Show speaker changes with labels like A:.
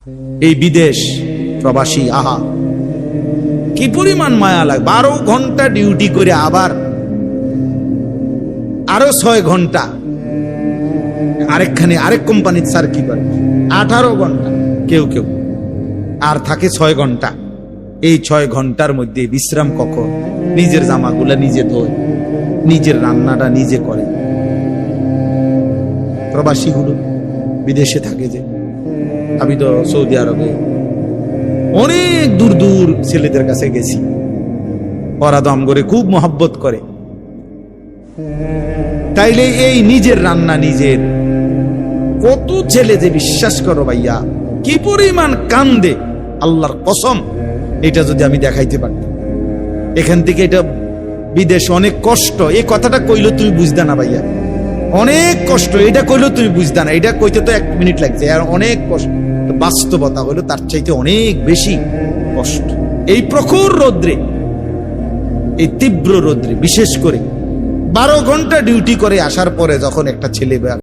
A: এই বিদেশ প্রবাসী, আহা কি পরিমাণ মায়া লাগে। 12 ঘন্টা ডিউটি করে আবার আরো 6 ঘন্টা আরেকখানে আরেক কোম্পানির স্যার কি করে 18 ঘন্টা, কেউ কেউ আর থাকে 6 ঘন্টা। এই 6 ঘন্টার মধ্যে বিশ্রাম কখন? নিজের জামাগুলা নিজে ধোয়, নিজের রান্নাটা নিজে করে। প্রবাসীগুলো বিদেশে থাকে, যে আমি তো সৌদি আরবে অনেক দূর দূর ছেলেদের কাছে গেছি, ওরা দম করে খুব মহব্বত করে। তাইলে এই নিজের রান্না নিজের, কত ছেলে যে বিশ্বাস করো ভাইয়া কি পরিমাণ কান্দে, আল্লাহর কসম। এটা যদি আমি দেখাইতে পারতাম। এখান থেকে এটা বিদেশ অনেক কষ্ট, এই কথাটা কইলো তুমি বুঝদা না ভাইয়া, অনেক কষ্ট। এটা কইলো তুমি বুঝদা না, এটা কইতে তো 1 মিনিট লাগছে, আর অনেক কষ্ট। বাস্তবতা হলো তার চাইতে অনেক বেশি কষ্ট। এই প্রখর রৌদ্রে, এই তীব্র রৌদ্রে, বিশেষ করে 12 ঘন্টা ডিউটি করে আসার পরে যখন একটা ছেলে